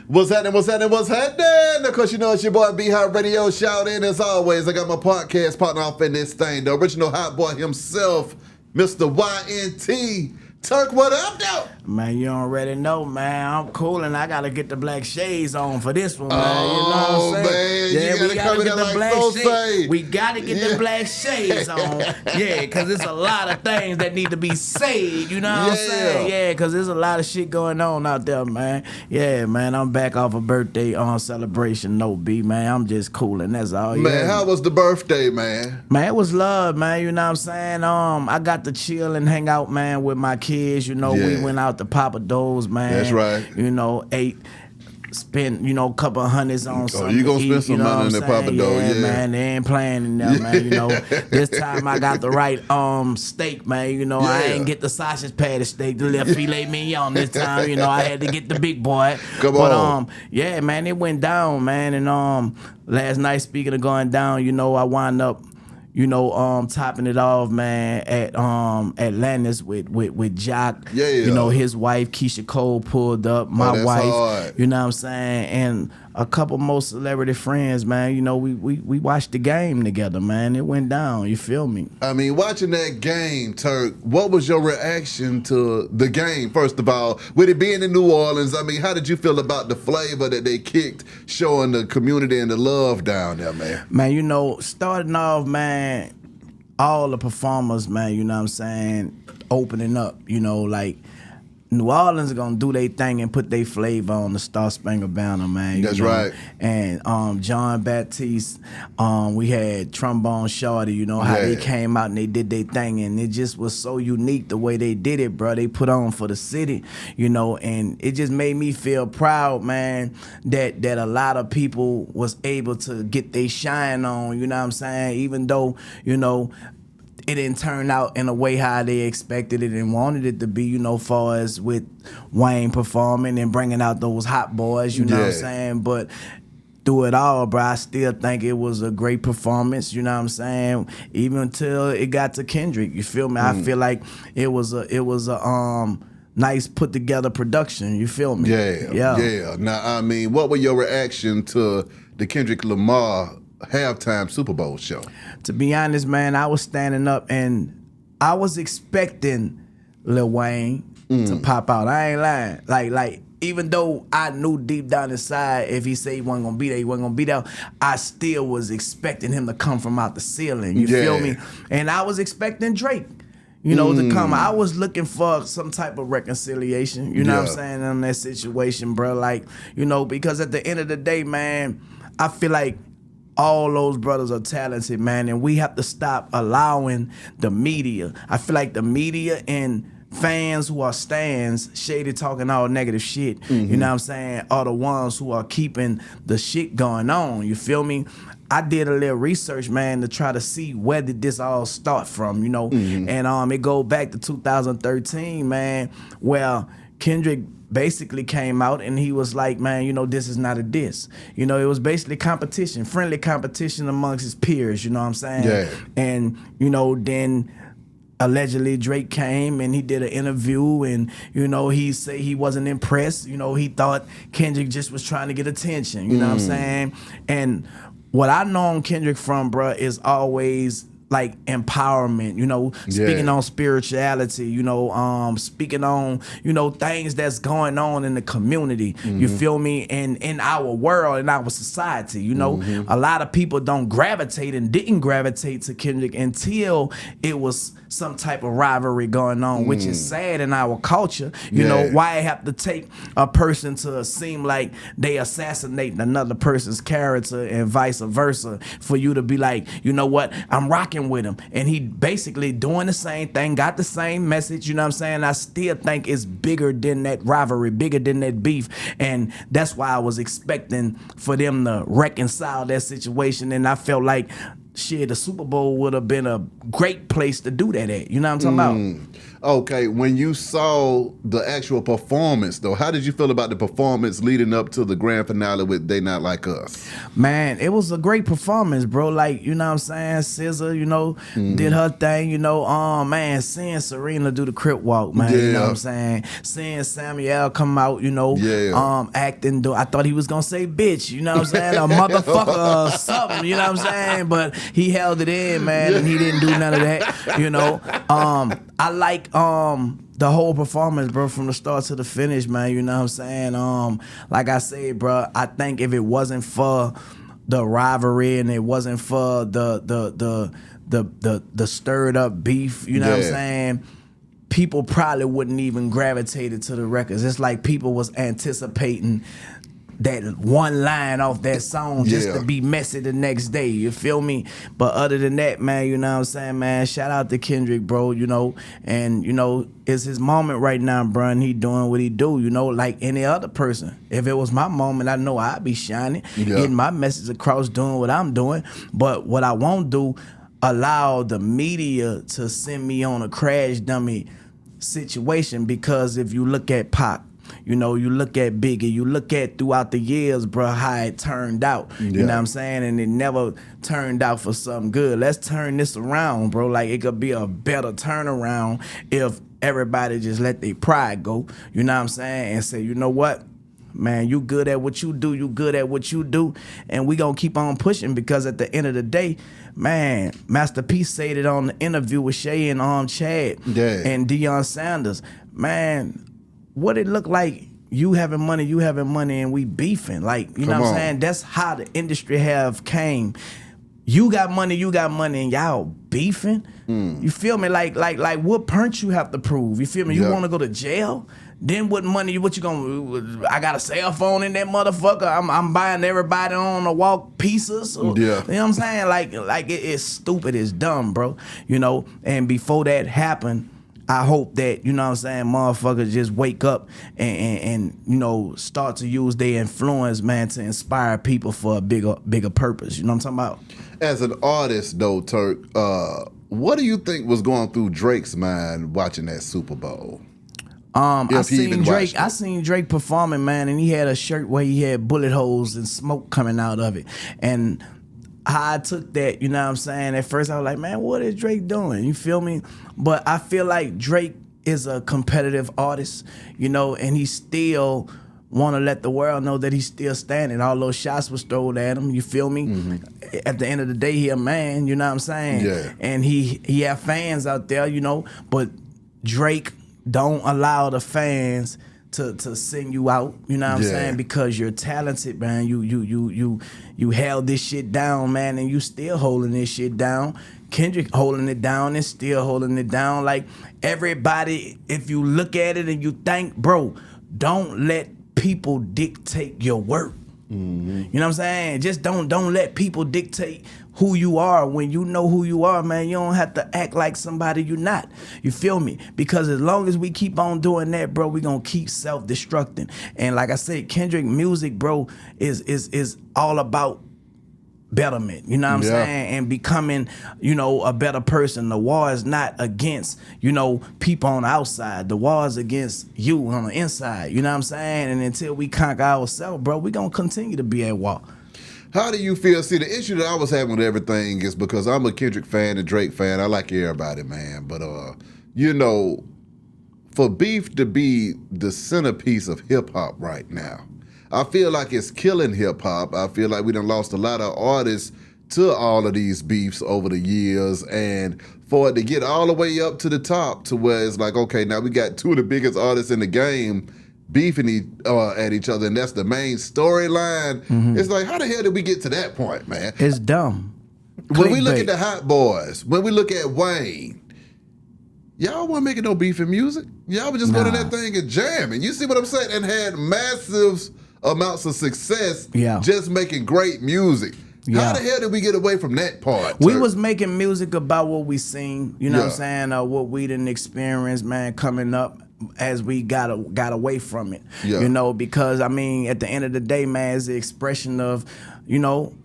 What's happening? What's happening? What's happening? Of course, you know it's your boy B Hot Radio. Shout in as always. I got my podcast partner off in this thing, the original hot boy himself, Mr. YNT. Turk, what up, though? Man, you already know, man. I'm cool and I gotta get the black shades on for this one, man. You know Oh, what I'm saying? man, you we gotta come in get there the like black Sosay. shades. We gotta get the black shades on. Yeah, because there's a lot of things that need to be said. You know what I'm saying? Yeah, because there's a lot of shit going on out there, man. Yeah, man, I'm back off a birthday celebration. No, B, man. I'm just cooling. That's all. Man, how was the birthday, man? Man, it was love, man. You know what I'm saying? I got to chill and hang out, man, with my kids. You know, we went out to Papa Do's, man. That's right. You know, spent, a couple of hundreds on something. Oh, you gonna spend some money on that Papa Do's, yeah. Man, they ain't playing in there, man. You know, this time I got the right steak, man. You know, I ain't get the sausage patty steak, the little filet mignon this time. You know, I had to get the big boy. Come on. Yeah, man, it went down, man. And last night, speaking of going down, I wound up topping it off, man, at Atlantis with Jock. Yeah. His wife Keisha Cole pulled up, my wife. Hard. You know what I'm saying? And a couple more celebrity friends, man. We watched the game together, man. It went down. You feel me? I mean, watching that game, Turk, what was your reaction to the game, first of all? With it being in New Orleans, I mean, how did you feel about the flavor that they kicked, showing the community and the love down there, man? Man, starting off, man, all the performers, man, you know what I'm saying, opening up, like New Orleans are gonna do their thing and put their flavor on the Star Spangled Banner, man. That's right. And John Baptiste, we had Trombone Shorty, how they came out and they did their thing, and it just was so unique the way they did it, bro. They put on for the city, and it just made me feel proud, man, that a lot of people was able to get their shine on, you know what I'm saying? Even though, it didn't turn out in a way how they expected it and wanted it to be, far as with Wayne performing and bringing out those hot boys, you know what I'm saying? But through it all, bro, I still think it was a great performance, you know what I'm saying? Even until it got to Kendrick, you feel me? I feel like it was a nice put together production, you feel me? Yeah. Now, I mean, what were your reaction to the Kendrick Lamar halftime Super Bowl show? To be honest, man, I was standing up and I was expecting Lil Wayne to pop out. I ain't lying. Like even though I knew deep down inside if he said he wasn't gonna be there, he wasn't gonna be there, I still was expecting him to come from out the ceiling. You feel me? And I was expecting Drake, to come. I was looking for some type of reconciliation, you know what I'm saying, in that situation, bro. Like, because at the end of the day, man, I feel like all those brothers are talented, man, and we have to stop allowing the media. I feel like the media and fans who are stands, shady talking all negative shit, you know what I'm saying, are the ones who are keeping the shit going on, you feel me? I did a little research, man, to try to see where did this all start from, and it go back to 2013, man, where Kendrick basically came out and he was like, man, this is not a diss. It was basically competition, friendly competition amongst his peers, you know what I'm saying? Yeah. And, then allegedly Drake came and he did an interview and, he said he wasn't impressed. He thought Kendrick just was trying to get attention, you know what I'm saying? And what I know Kendrick from, bruh, is always like empowerment, speaking on spirituality, speaking on, things that's going on in the community, you feel me, and in our world, in our society, a lot of people don't gravitate and didn't gravitate to Kendrick until it was some type of rivalry going on, which is sad in our culture. You know, why it have to take a person to seem like they assassinating another person's character and vice versa for you to be like, you know what, I'm rocking with him. And he basically doing the same thing, got the same message, you know what I'm saying? I still think it's bigger than that rivalry, bigger than that beef. And that's why I was expecting for them to reconcile that situation. And I felt like, shit, the Super Bowl would have been a great place to do that at. You know what I'm talking about? Okay, when you saw the actual performance, though, how did you feel about the performance leading up to the grand finale with They Not Like Us? Man, it was a great performance, bro. Like, you know what I'm saying? SZA, did her thing, man, seeing Serena do the crip walk, man, you know what I'm saying? Seeing Samuel come out, acting, I thought he was gonna say bitch, you know what I'm saying? A motherfucker or something, you know what I'm saying? But he held it in, man, and he didn't do none of that, I like the whole performance, bro, from the start to the finish, man. You know what I'm saying? Like I said, bro, I think if it wasn't for the rivalry and it wasn't for the stirred up beef, you know what I'm saying? People probably wouldn't even gravitated to the records. It's like people was anticipating that one line off that song just to be messy the next day, you feel me? But other than that, man, you know what I'm saying, man, shout out to Kendrick, bro, and it's his moment right now, bro, and he doing what he do, like any other person. If it was my moment, I know I'd be shining, getting my message across, doing what I'm doing. But what I won't do, allow the media to send me on a crash dummy situation, because if you look at Pac, you look at Biggie, you look at throughout the years, bro, how it turned out. You know what I'm saying? And it never turned out for something good. Let's turn this around, bro. Like, it could be a better turnaround if everybody just let their pride go. You know what I'm saying? And say, you know what? Man, you good at what you do. You good at what you do. And we gonna keep on pushing, because at the end of the day, man, Master P said it on the interview with Shay and Chad and Deion Sanders. Man, what it look like, you having money, and we beefing. Like, you know what I'm saying? That's how the industry have came. You got money, and y'all beefing. You feel me? Like what punch you have to prove? You feel me? You want to go to jail? Then what money? What you gonna? I got a cell phone in that motherfucker. I'm buying everybody on the walk pieces. You know what I'm saying? Like it's stupid. It's dumb, bro. And before that happened, I hope that, you know what I'm saying, motherfuckers just wake up and start to use their influence, man, to inspire people for a bigger purpose. You know what I'm talking about? As an artist, though, Turk, what do you think was going through Drake's mind watching that Super Bowl? I seen Drake performing, man, and he had a shirt where he had bullet holes and smoke coming out of it. And how I took that, you know what I'm saying? At first I was like, man, what is Drake doing? You feel me? But I feel like Drake is a competitive artist, and he still want to let the world know that he's still standing. All those shots was thrown at him, you feel me? At the end of the day, he a man, you know what I'm saying? Yeah. And he have fans out there, but Drake don't allow the fans to sing you out, you know what I'm saying? Because you're talented, man. You held this shit down, man, and you still holding this shit down. Kendrick holding it down and still holding it down. Like, everybody, if you look at it and you think, bro, don't let people dictate your work. You know what I'm saying? Just don't let people dictate who you are. When you know who you are, man, you don't have to act like somebody you're not. You feel me? Because as long as we keep on doing that, bro, we gonna keep self-destructing. And like I said, Kendrick music, bro, is all about betterment, you know what I'm saying? And becoming, a better person. The war is not against, people on the outside. The war is against you on the inside, you know what I'm saying? And until we conquer ourselves, bro, we gonna continue to be at war. How do you feel? See, the issue that I was having with everything is because I'm a Kendrick fan and Drake fan. I like everybody, man. But, for beef to be the centerpiece of hip-hop right now, I feel like it's killing hip-hop. I feel like we done lost a lot of artists to all of these beefs over the years. And for it to get all the way up to the top to where it's like, okay, now we got two of the biggest artists in the game beefing at each other, and that's the main storyline. It's like, how the hell did we get to that point, man? It's dumb. When we look at the Hot Boys, when we look at Wayne, y'all weren't making no beefing music. Y'all were just going to that thing and jamming. You see what I'm saying? And had massive amounts of success just making great music. How the hell did we get away from that part? We was making music about what we seen, you know what I'm saying, what we didn't experience, man, coming up as we got away from it, because, I mean, at the end of the day, man, it's the expression of,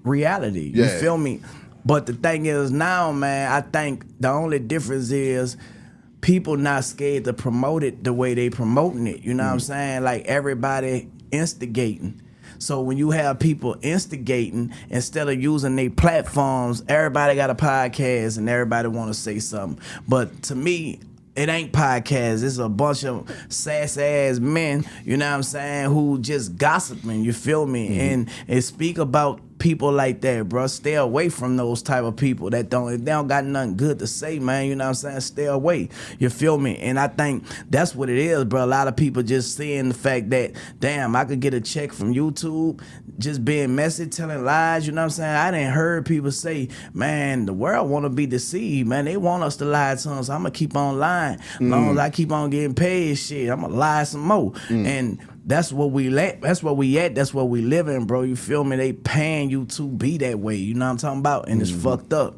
reality. You feel me? But the thing is now, man, I think the only difference is people not scared to promote it the way they promoting it. You know what I'm saying? Like everybody instigating. So when you have people instigating, instead of using their platforms, everybody got a podcast and everybody want to say something. But to me, it ain't podcasts. It's a bunch of sass ass men, you know what I'm saying, who just gossiping, you feel me? And speak about people like that, bro. Stay away from those type of people that they don't got nothing good to say, man. You know what I'm saying? Stay away. You feel me? And I think that's what it is, bro. A lot of people just seeing the fact that, damn, I could get a check from YouTube, just being messy, telling lies. You know what I'm saying? I didn't heard people say, man, the world want to be deceived, man. They want us to lie to them, so I'm gonna keep on lying. As long as I keep on getting paid, shit, I'm gonna lie some more. And that's what we at. That's what we at. That's what we live in, bro. You feel me? They paying you to be that way. You know what I'm talking about? And it's fucked up.